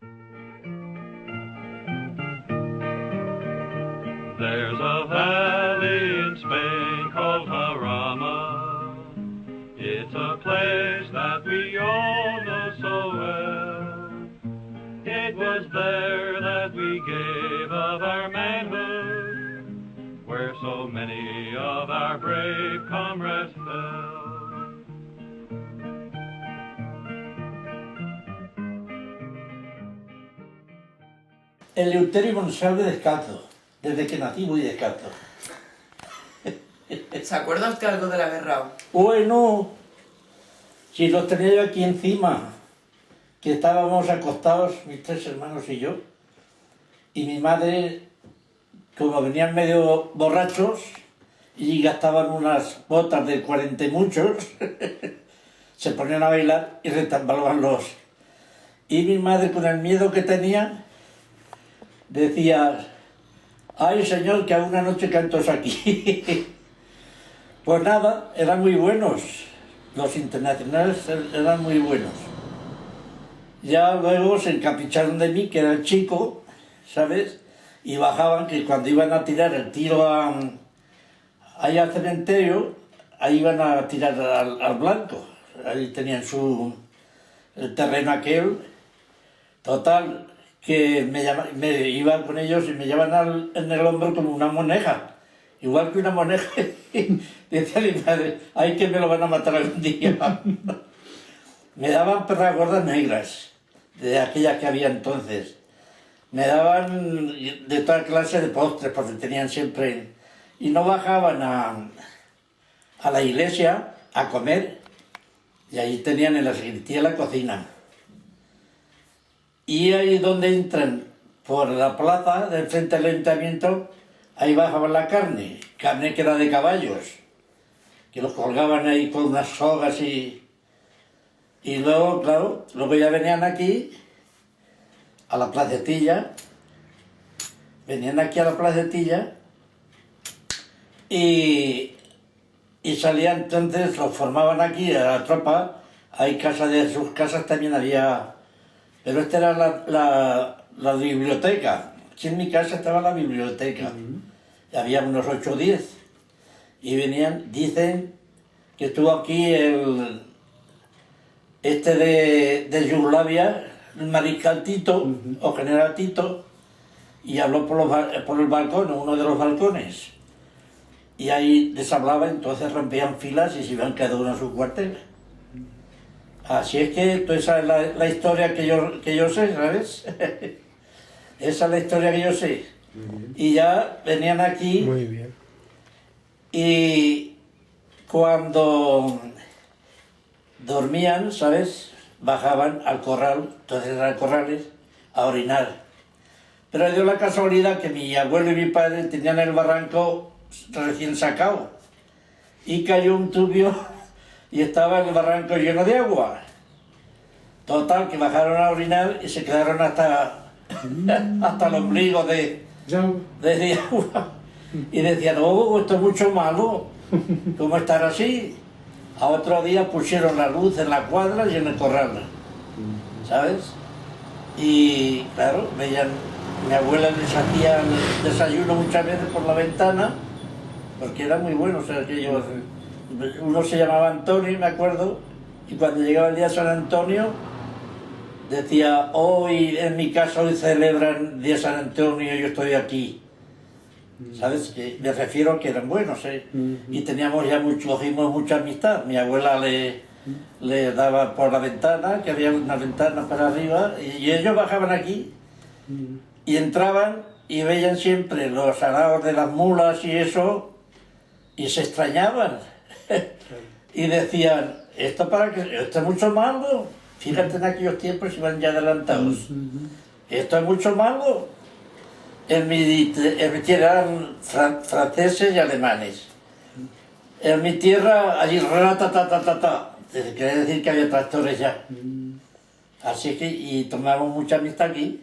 There's a valley in Spain called Jarama. It's a place that we all know so well. It was there that we gave of our manhood, where so many of our brave comrades fell. El Eleuterio Monsalve descalzo. Desde que nací voy descalzo. ¿Se acuerda usted algo de la guerra? Bueno, si los tenía yo aquí encima, que estábamos acostados, mis tres hermanos y yo, y mi madre, como venían medio borrachos y gastaban unas botas de 40 y muchos, se ponían a bailar y retambalaban los. Y mi madre, con el miedo que tenía, decía: ay, señor, que alguna noche cantos aquí. Pues nada, eran muy buenos. Los internacionales eran muy buenos. Ya luego se encapricharon de mí, que era el chico, ¿sabes? Y bajaban, que cuando iban a tirar el tiro ahí al cementerio, ahí iban a tirar al blanco. Ahí tenían el terreno aquel. Total, que me iban con ellos y me llevaban en el hombro como una moneja, igual que una moneja. Decía mi madre: ay, que me lo van a matar algún día. Me daban perras gordas negras, de aquellas que había entonces. Me daban de toda clase de postres, porque tenían siempre. Y no bajaban a la iglesia a comer, y ahí tenían en la sacristía la cocina. Y ahí donde entran, por la plaza del frente del ayuntamiento, ahí bajaban la carne que era de caballos, que los colgaban ahí con unas sogas y luego, claro, luego ya venían aquí, a la placetilla, y salían entonces, los formaban aquí a la tropa. Hay sus casas también había. Pero esta era la biblioteca. Aquí en mi casa estaba la biblioteca. Y había unos 8 o 10. Y venían, dicen que estuvo aquí de Yugoslavia, el mariscal Tito, o general Tito, y habló por el balcón, uno de los balcones. Y ahí les hablaba, entonces rompían filas y se iban cada uno a su cuartel. Así es que esa es la historia que yo sé, ¿sabes? Esa es la historia que yo sé. Y ya venían aquí. Muy bien. Y cuando dormían, ¿sabes? Bajaban al corral, entonces eran corrales, a orinar. Pero dio la casualidad que mi abuelo y mi padre tenían el barranco recién sacado. Y cayó un tubio y estaba el barranco lleno de agua. Total, que bajaron a orinar y se quedaron hasta el ombligo de agua. Y decían: oh, esto es mucho malo, ¿cómo estar así? A otro día pusieron la luz en la cuadra y en el corral, ¿sabes? Y claro, mi abuela les hacía el desayuno muchas veces por la ventana, porque era muy bueno, o sea, uno se llamaba Antonio, me acuerdo, y cuando llegaba el día de San Antonio, decía: hoy en mi casa hoy celebran el día de San Antonio, yo estoy aquí. ¿Sabes? Que me refiero a que eran buenos, ¿eh? Y teníamos ya cogimos mucha amistad. Mi abuela le daba por la ventana, que había una ventana para arriba, y ellos bajaban aquí y entraban y veían siempre los araos de las mulas y eso, y se extrañaban. Y decían: esto es mucho malo. Fíjate, en aquellos tiempos iban ya adelantados. Esto es mucho malo. En mi tierra eran franceses y alemanes. En mi tierra, allí, ratatatatata. Quiere decir que había tractores ya. Así que, y tomamos mucha amistad aquí.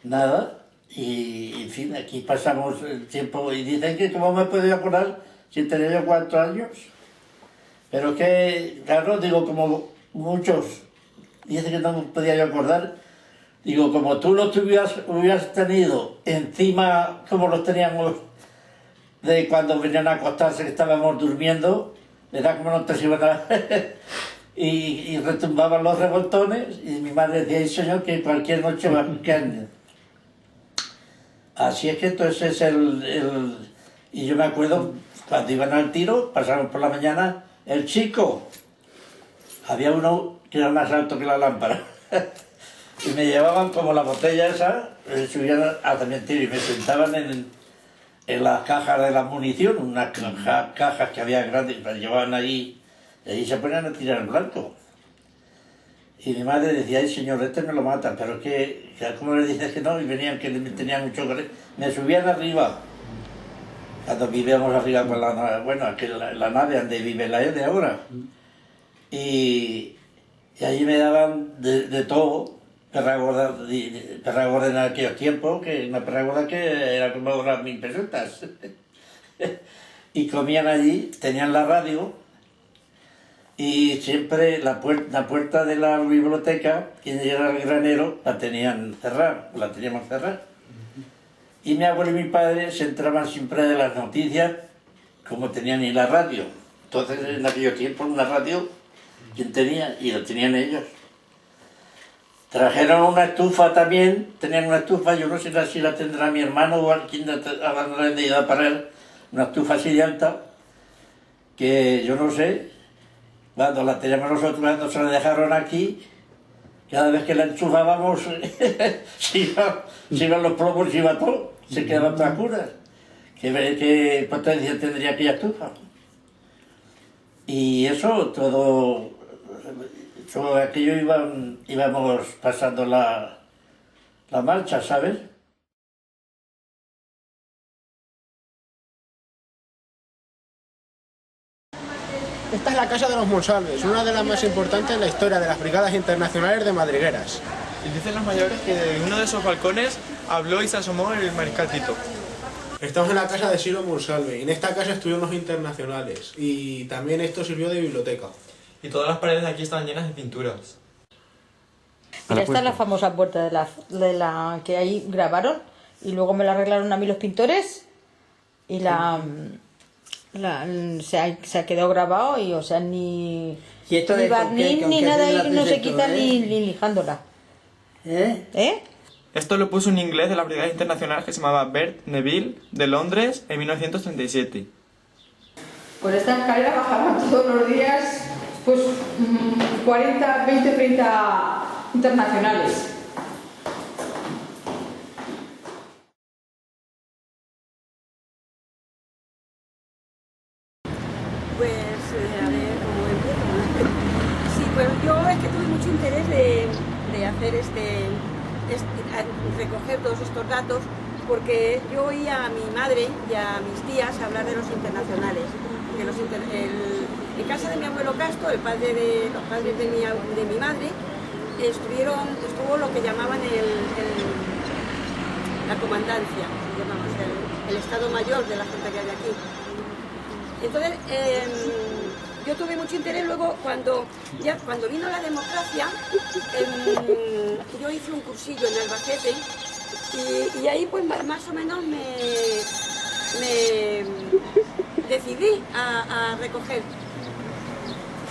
Nada. Y, en fin, aquí pasamos el tiempo. Y dicen que cómo me puedo acordar si tenía yo 4 años. Pero que, claro, digo, como muchos dicen que no me podía yo acordar, Digo, como tú lo hubieras tenido encima, como los teníamos de cuando venían a acostarse, que estábamos durmiendo, era como no te iban a... y retumbaban los revoltones, y mi madre decía, "Ay, señor, que cualquier noche va a picar". Así es que entonces y yo me acuerdo, cuando iban al tiro, pasaron por la mañana, el chico, había uno que era más alto que la lámpara, y me llevaban como la botella esa, subían a también tiro, y me sentaban en las cajas de la munición, unas cajas que había grandes, las llevaban allí, y allí se ponían a tirar el blanco. Y mi madre decía, ay señor, este me lo mata, pero es que ¿cómo le dices que no? Y venían que tenían mucho que... Me subían arriba, cuando vivíamos arriba con la nave, bueno, aquí la nave donde vive la L ahora. Y allí me daban de todo, perra gorda en aquellos tiempos, que una perra gorda que era como ahora 1000 pesetas. Y comían allí, tenían la radio, y siempre la puerta de la biblioteca, quien era el granero, la teníamos cerrada. Y mi abuelo y mi padre se entraban siempre de las noticias, como tenían ni la radio. Entonces, en aquellos tiempos, una radio, ¿quién tenía? Y lo tenían ellos. Trajeron una estufa también, tenían una estufa, yo no sé si la tendrá mi hermano o alguien habrá de edad para él, una estufa así de alta, que yo no sé. Cuando la teníamos nosotros, cuando se la dejaron aquí, cada vez que la enchufábamos, se iban los plomos, se iba todo, se quedaban todas curas. ¿Qué potencia tendría aquella estufa? Y eso, todo aquello íbamos pasando la marcha, ¿sabes? Esta es la Casa de los Monsalves, una de las más importantes en la historia de las Brigadas Internacionales de Madrigueras. Y dicen los mayores que de uno de esos balcones habló y se asomó el mariscal Tito. Estamos en la casa de Silo Monsalve, y en esta casa estuvieron los internacionales, y también esto sirvió de biblioteca. Y todas las paredes de aquí estaban llenas de pinturas. Mira, esta es la famosa puerta de la que ahí grabaron, y luego me la arreglaron a mí los pintores, y se ha quedado grabado, y o sea, ni barniz ni nada, y no se quita ni lijándola. Esto lo puso un inglés de la Brigada Internacional que se llamaba Bert Neville, de Londres, en 1937. Por esta escalera bajaban todos los días, pues 40, 20, 30 internacionales. Pues, a ver, ¿cómo empiezo? Sí, pues yo es que tuve mucho interés de hacer recoger todos estos datos, porque yo oía a mi madre y a mis tías hablar de los internacionales. En casa de mi abuelo Castro, los padres de mi madre, estuvo lo que llamaban la comandancia, el Estado Mayor de la gente que hay aquí. Entonces, yo tuve mucho interés luego cuando vino la democracia, yo hice un cursillo en Albacete y ahí pues más o menos me decidí a recoger.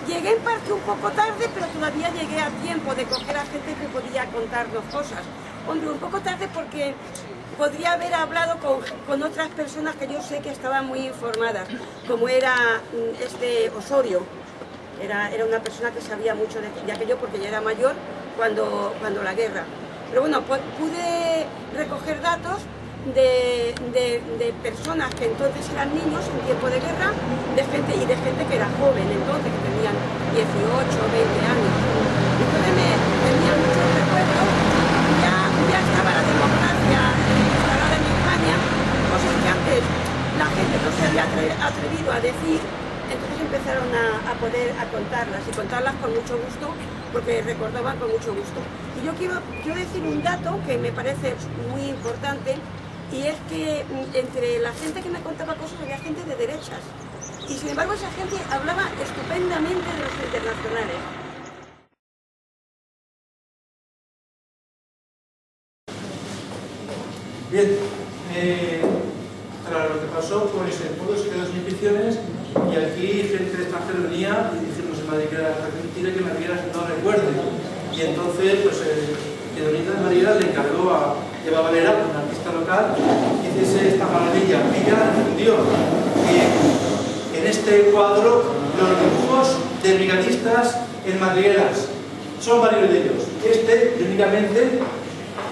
Llegué en parte un poco tarde, pero todavía llegué a tiempo de coger a gente que podía contarnos cosas. Hombre, un poco tarde porque podría haber hablado con otras personas que yo sé que estaban muy informadas, como era Osorio. Era una persona que sabía mucho de aquello porque ya era mayor cuando la guerra. Pero bueno, pude recoger datos de personas que entonces eran niños en tiempo de guerra, de gente que era joven entonces, que tenían 18, 20 años. Entonces me tenía muchos recuerdos. Ya estaba la democracia instalada en España, cosas que antes la gente no se había atrevido a decir, entonces empezaron a contarlas con mucho gusto, porque recordaban con mucho gusto. Y yo quiero decir un dato que me parece muy importante, y es que entre la gente que me contaba cosas había gente de derechas, y sin embargo esa gente hablaba estupendamente de los internacionales. Bien, tras lo que pasó, pues el pueblo se quedó sin inscripciones y aquí gente extranjera venía y dijimos en Madrid que era mentira que Madrigueras no recuerde. Y entonces, pues, el Donita de Madrigueras le encargó a Eva Valera, un artista local, que hiciese esta maravilla. Ella difundió en este cuadro los dibujos de brigadistas en Madrigueras. Son varios de ellos. Este, únicamente,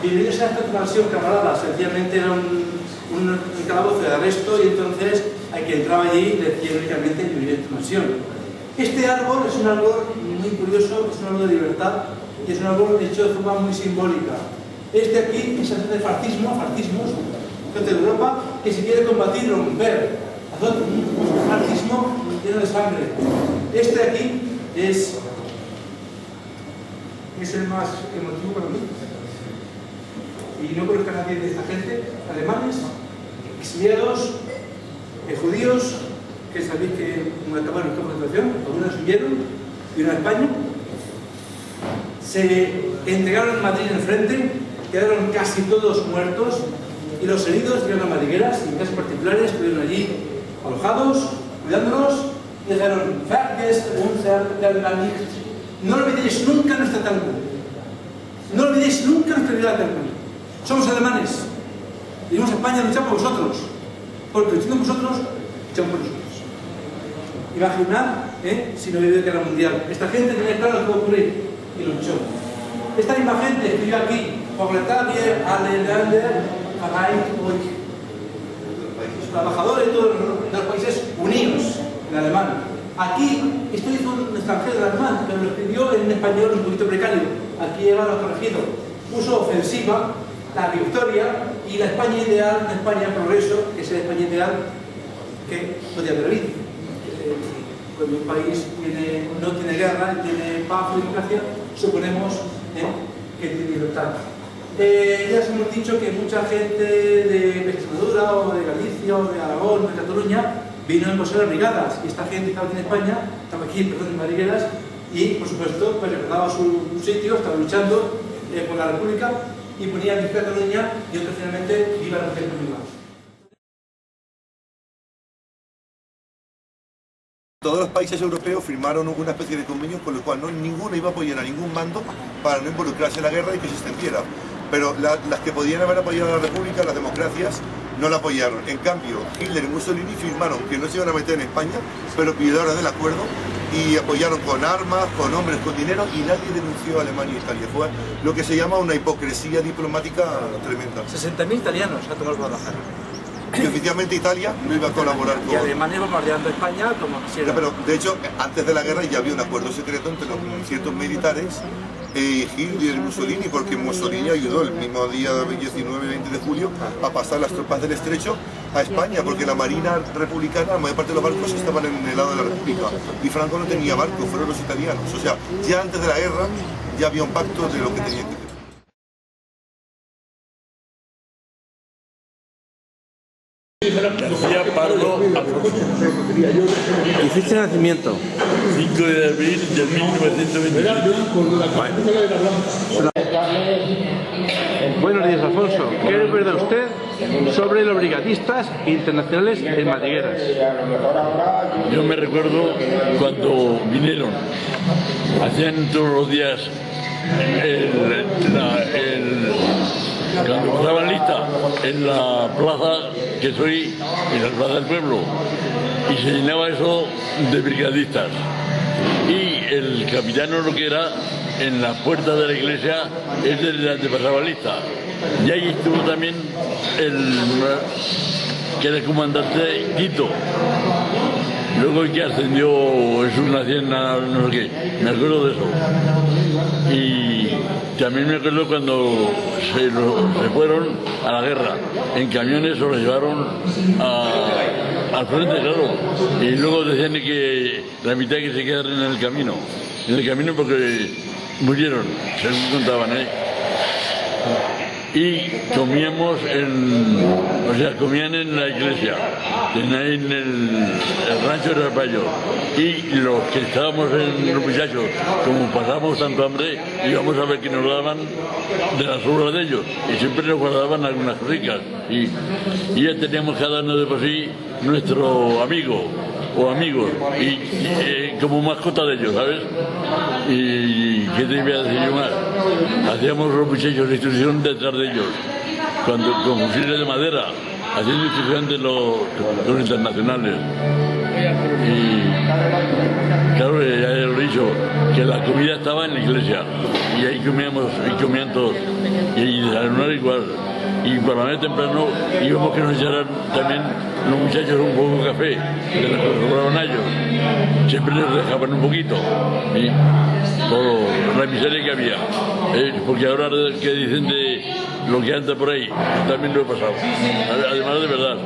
bienvenidos a esta mansión, camarada. Sencillamente era un calabozo de arresto y entonces hay que entrar allí y decía únicamente bienvenido a esta mansión. Este árbol es un árbol muy curioso, es un árbol de libertad y es un árbol hecho de forma muy simbólica. Este aquí es el de fascismos, gente de Europa, que se quiere combatir y romper. Un fascismo lleno de sangre. Este aquí es el más emotivo para mí. Y no conozco a nadie de esta gente, alemanes, exiliados, judíos, que sabéis que acabaron en concentración, algunos huyeron, vino a España, se entregaron en Madrid en el frente, quedaron casi todos muertos y los heridos llegaron a Madrigueras y en casas particulares estuvieron allí alojados, cuidándolos y dijeron: no olvidéis nunca nuestra tangua, no olvidéis nunca nuestra vida tangua. Somos alemanes, venimos a España a luchar por vosotros, porque luchando por vosotros, luchamos por nosotros. Imaginad, si no hubiera guerra mundial. Esta gente tenía claro lo que iba a ocurrir y luchó. Esta misma gente escribió aquí: Proletarier, Alelander, Vereint euch. Los trabajadores de todos los países unidos, en alemán. Aquí, esto hizo un extranjero de alemán, pero lo escribió en español un poquito precario. Aquí llega lo corregido. Puso ofensiva, la victoria y la España ideal, una España progreso, que es la España ideal que podía haber habido. Cuando un país no tiene guerra, tiene paz y democracia, suponemos que tiene libertad. Ya os hemos dicho que mucha gente de Extremadura o de Galicia o de Aragón o de Cataluña vino en posee de brigadas, y esta gente estaba aquí en España, estaba aquí, en Madrigueras, y por supuesto pues recordaba su sitio, estaba luchando por la República y ponía Viva Cataluña y otros finalmente Viva la República. Todos los países europeos firmaron una especie de convenio con el cual ninguno iba a apoyar a ningún bando para no involucrarse en la guerra y que se extendiera. Pero las que podían haber apoyado a la República, las democracias, no la apoyaron. En cambio, Hitler y Mussolini firmaron que no se iban a meter en España, pero pidieron del acuerdo y apoyaron con armas, con hombres, con dinero, y nadie denunció a Alemania e Italia. Fue lo que se llama una hipocresía diplomática tremenda. 60.000 italianos ha tomado Guadalajara. Y oficialmente Italia no iba a colaborar con... Y Alemania bombardeando España como quisiera. Pero de hecho, antes de la guerra ya había un acuerdo secreto entre los ciertos militares Hitler y Mussolini, porque Mussolini ayudó el mismo día 19-20 de julio a pasar las tropas del Estrecho a España, porque la Marina Republicana, la mayor parte de los barcos estaban en el lado de la República y Franco no tenía barco, fueron los italianos. O sea, ya antes de la guerra ya había un pacto de lo que tenía que hacer. García Pardo Alfonso. ¿Y fecha de nacimiento? 5 de abril de 1927. Buenos días, Alfonso. ¿Qué recuerda usted sobre los brigadistas internacionales en Madrigueras? Yo me recuerdo cuando vinieron, hacían todos los días cuando pasaban lista en la plaza que soy, en la plaza del pueblo, y se llenaba eso de brigadistas. Y el capitán lo que era, en la puerta de la iglesia, es desde donde pasaba lista. Y ahí estuvo también que era el comandante Quito. Luego el que ascendió Jesús Nacienda, no sé qué, me acuerdo de eso. Y también me acuerdo cuando se fueron a la guerra, en camiones se los llevaron al frente, claro. Y luego decían que la mitad que se quedaron en el camino porque murieron, según contaban, y comíamos comían en la iglesia, en el rancho de Rapallo. Y los que estábamos en los muchachos, como pasábamos tanto hambre, íbamos a ver qué nos daban de las obras de ellos. Y siempre nos guardaban algunas ricas. Y ya teníamos cada uno de por sí nuestro amigo o amigos, y como mascota de ellos, ¿sabes? Y ¿qué te iba a decir yo más? Hacíamos los muchachos la instrucción detrás de ellos, con fusiles de madera, haciendo instrucción de los internacionales. Y claro, ya he dicho que la comida estaba en la iglesia, y ahí comían todos, y desayunar igual. Y por la mañana temprano íbamos que nos echaran también los muchachos un poco de café, de lo que sobraban a ellos. Siempre les dejaban un poquito, y por la miseria que había. Porque ahora que dicen de lo que anda por ahí, también lo he pasado. Además de verdad.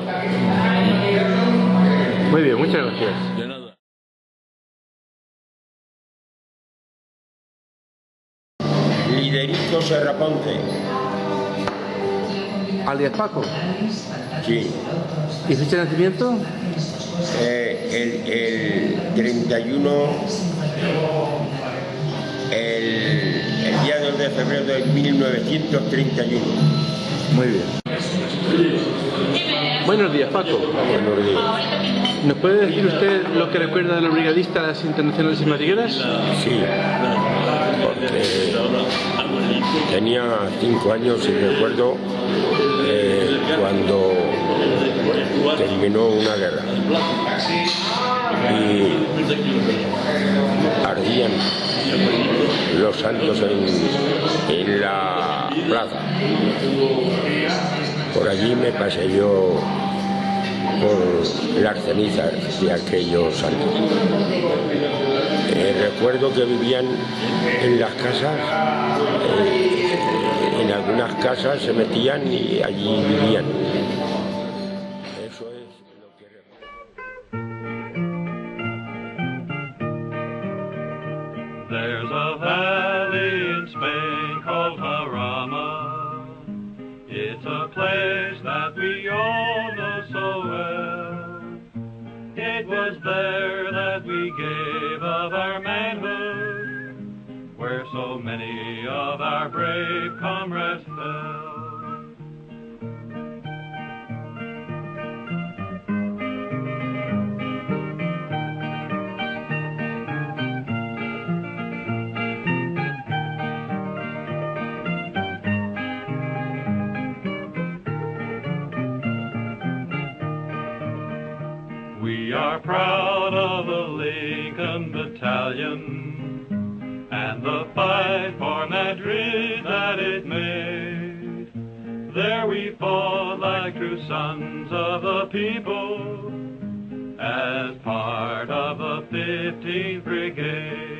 Muy bien, muchas gracias. De nada. Liderico Serraponte. ¿Alias Paco? Sí. ¿Y fecha de nacimiento? El 31, el día 2 de febrero de 1931. Muy bien. Buenos días, Paco. Buenos días. ¿Nos puede decir usted lo que recuerda de los brigadistas internacionales y madrigueras? Sí, porque tenía 5 años y recuerdo cuando terminó una guerra y ardían los santos en la plaza. Por allí me pasé yo por las cenizas de aquellos santos. Recuerdo que vivían en las casas, en algunas casas se metían y allí vivían. Eso es lo que recuerdo. There's a valley in Spain called Jarama. It's a place that we all know so well. It was there that we gave of our manhood, where so many of our brave comrades fell. We are proud of the Lincoln Battalion and the fight for Madrid that it made. There we fought like true sons of the people as part of the 15th Brigade.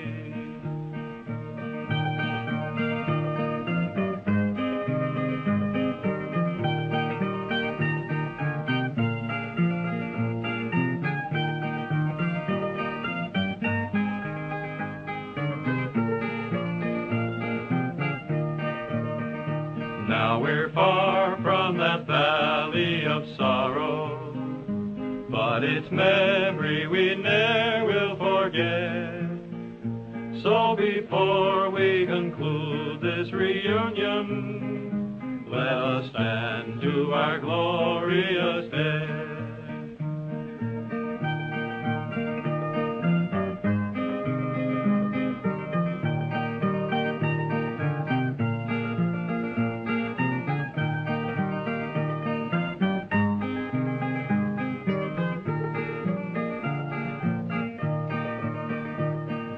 Now we're far from that valley of sorrow, but its memory we ne'er will forget. So before we conclude this reunion, let us stand to our glorious dead.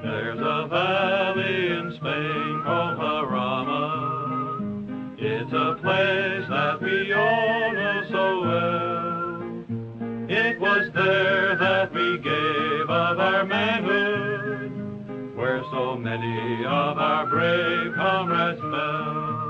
There's a valley in Spain called Jarama. It's a place that we all know so well. It was there that we gave of our manhood, where so many of our brave comrades fell.